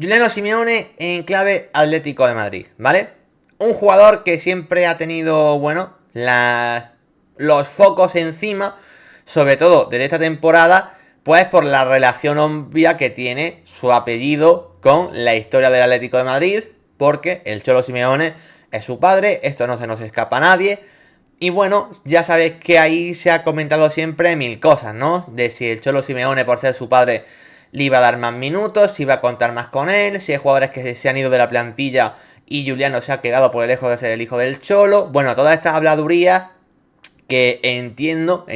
Juliano Simeone en clave Atlético de Madrid, ¿vale? Un jugador que siempre ha tenido, bueno, los focos encima, sobre todo desde esta temporada, pues por la relación obvia que tiene su apellido con la historia del Atlético de Madrid, porque el Cholo Simeone es su padre, esto no se nos escapa a nadie. Y bueno, ya sabéis que ahí se ha comentado siempre mil cosas, ¿no? De si el Cholo Simeone, por ser su padre, le iba a dar más minutos, si iba a contar más con él, si hay jugadores que se han ido de la plantilla y Juliano se ha quedado por el lejos de ser el hijo del Cholo. Bueno, todas estas habladurías que entiendo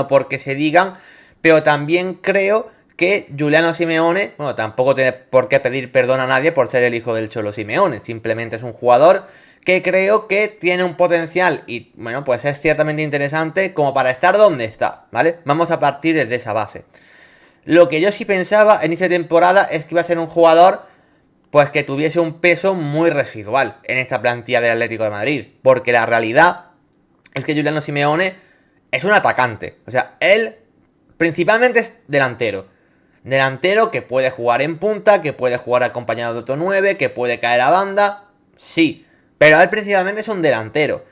por qué se digan, pero también creo que Juliano Simeone, bueno, tampoco tiene por qué pedir perdón a nadie por ser el hijo del Cholo Simeone, simplemente es un jugador que creo que tiene un potencial y, bueno, pues es ciertamente interesante como para estar donde está, ¿vale? Vamos a partir desde esa base. Lo que yo sí pensaba en esta temporada es que iba a ser un jugador pues que tuviese un peso muy residual en esta plantilla del Atlético de Madrid, porque la realidad es que Juliano Simeone es un atacante, o sea, él principalmente es delantero. Delantero que puede jugar en punta, que puede jugar acompañado de otro 9, que puede caer a banda, sí, pero él principalmente es un delantero.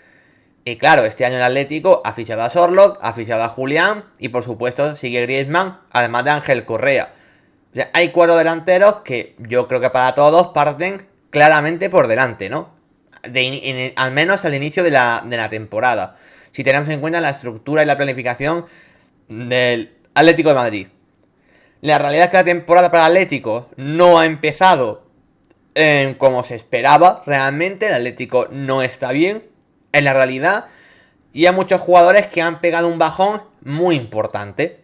Y claro, este año el Atlético ha fichado a Sorloth, ha fichado a Julián y por supuesto sigue Griezmann, además de Ángel Correa. O sea, hay 4 delanteros que yo creo que para todos parten claramente por delante, ¿no? Al menos al inicio de la temporada. Si tenemos en cuenta la estructura y la planificación del Atlético de Madrid. La realidad es que la temporada para el Atlético no ha empezado como se esperaba realmente. El Atlético no está bien en la realidad. Y hay muchos jugadores que han pegado un bajón muy importante.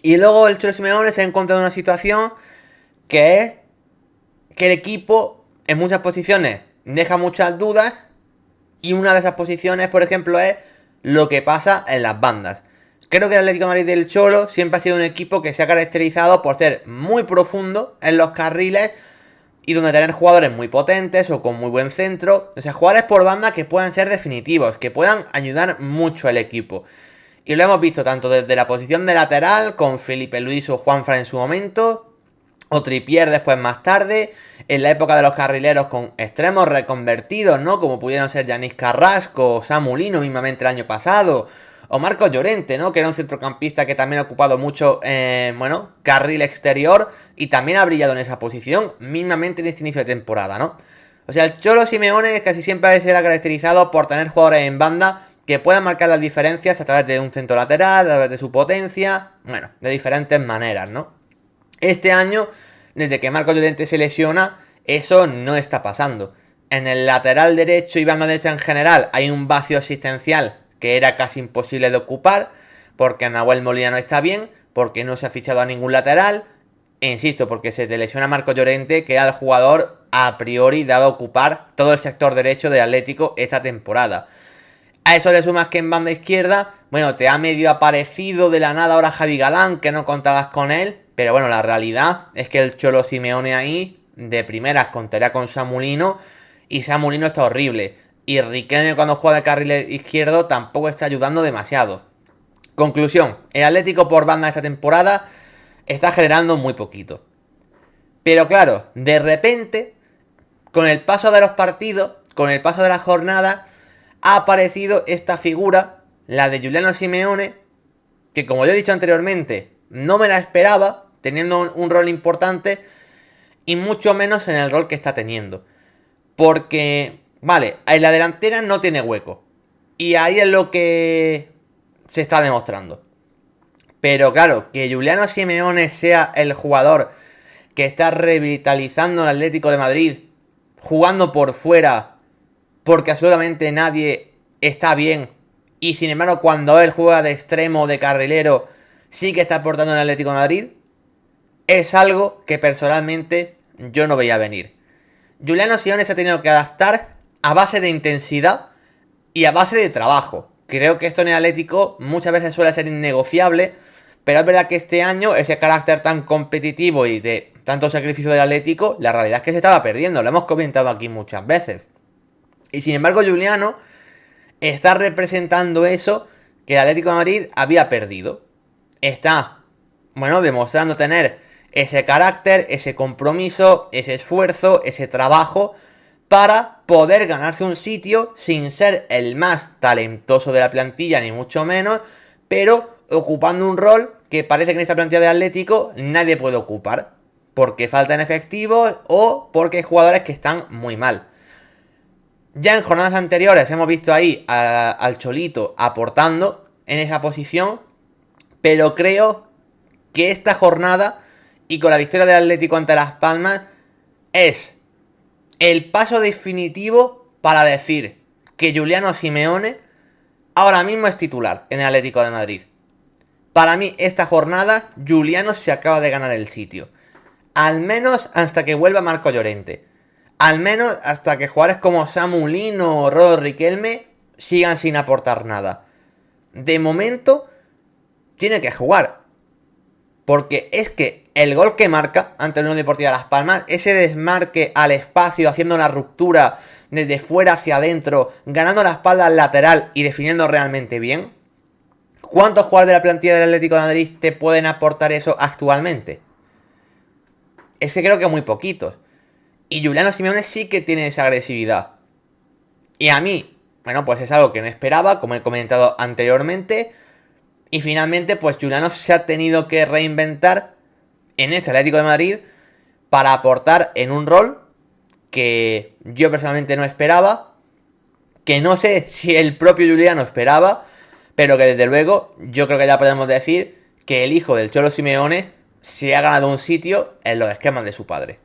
Y luego el Cholo Simeone se ha encontrado en una situación que es que el equipo en muchas posiciones deja muchas dudas. Y una de esas posiciones, por ejemplo, es lo que pasa en las bandas. Creo que el Atlético de Madrid del Cholo siempre ha sido un equipo que se ha caracterizado por ser muy profundo en los carriles y donde tener jugadores muy potentes o con muy buen centro. O sea, jugadores por banda que puedan ser definitivos, que puedan ayudar mucho al equipo. Y lo hemos visto tanto desde la posición de lateral, con Felipe Luis o Juanfran en su momento, o Trippier después más tarde, en la época de los carrileros con extremos reconvertidos, ¿no? Como pudieron ser Yanis Carrasco o Samu Lino mismamente el año pasado, o Marcos Llorente, ¿no? Que era un centrocampista que también ha ocupado mucho, carril exterior y también ha brillado en esa posición, mismamente en este inicio de temporada, ¿no? O sea, el Cholo Simeone casi siempre se ha caracterizado por tener jugadores en banda que puedan marcar las diferencias a través de un centro lateral, a través de su potencia, bueno, de diferentes maneras, ¿no? Este año, desde que Marcos Llorente se lesiona, eso no está pasando. En el lateral derecho y banda derecha en general hay un vacío asistencial que era casi imposible de ocupar, porque Nahuel Molina no está bien, porque no se ha fichado a ningún lateral, e insisto, porque se te lesiona Marcos Llorente, que era el jugador a priori dado a ocupar todo el sector derecho del Atlético esta temporada. A eso le sumas que en banda izquierda, bueno, te ha medio aparecido de la nada ahora Javi Galán, que no contabas con él, pero bueno, la realidad es que el Cholo Simeone ahí, de primeras, contaría con Samu Lino, y Samu Lino está horrible. Y Riquelme cuando juega de carril izquierdo tampoco está ayudando demasiado. Conclusión, el Atlético por banda esta temporada está generando muy poquito. Pero claro, de repente, con el paso de los partidos, con el paso de la jornada, ha aparecido esta figura, la de Juliano Simeone, que como yo he dicho anteriormente, no me la esperaba, teniendo un rol importante, y mucho menos en el rol que está teniendo. Porque, vale, en la delantera no tiene hueco. Y ahí es lo que se está demostrando. Pero claro, que Juliano Simeone sea el jugador que está revitalizando el Atlético de Madrid, jugando por fuera, porque absolutamente nadie está bien. Y sin embargo, cuando él juega de extremo o de carrilero, sí que está aportando en el Atlético de Madrid. Es algo que personalmente yo no veía venir. Juliano Simeone se ha tenido que adaptar a base de intensidad y a base de trabajo. Creo que esto en el Atlético muchas veces suele ser innegociable, pero es verdad que este año ese carácter tan competitivo y de tanto sacrificio del Atlético, la realidad es que se estaba perdiendo, lo hemos comentado aquí muchas veces. Y sin embargo Juliano está representando eso que el Atlético de Madrid había perdido. Está, bueno, demostrando tener ese carácter, ese compromiso, ese esfuerzo, ese trabajo para poder ganarse un sitio sin ser el más talentoso de la plantilla, ni mucho menos, pero ocupando un rol que parece que en esta plantilla de Atlético nadie puede ocupar, porque faltan efectivos o porque hay jugadores que están muy mal. Ya en jornadas anteriores hemos visto ahí al Cholito aportando en esa posición, pero creo que esta jornada y con la victoria del Atlético ante Las Palmas es el paso definitivo para decir que Juliano Simeone ahora mismo es titular en el Atlético de Madrid. Para mí esta jornada Juliano se acaba de ganar el sitio. Al menos hasta que vuelva Marco Llorente. Al menos hasta que jugadores como Samu Lino o Rodo Riquelme sigan sin aportar nada. De momento tiene que jugar. Porque es que el gol que marca ante la Unión Deportiva Las Palmas, ese desmarque al espacio, haciendo una ruptura desde fuera hacia adentro, ganando la espalda al lateral y definiendo realmente bien. ¿Cuántos jugadores de la plantilla del Atlético de Madrid te pueden aportar eso actualmente? Es que creo que muy poquitos. Y Juliano Simeone sí que tiene esa agresividad. Y a mí, bueno, pues es algo que no esperaba, como he comentado anteriormente. Y finalmente, pues Juliano se ha tenido que reinventar en este Atlético de Madrid para aportar en un rol que yo personalmente no esperaba, que no sé si el propio Juliano esperaba, pero que desde luego yo creo que ya podemos decir que el hijo del Cholo Simeone se ha ganado un sitio en los esquemas de su padre.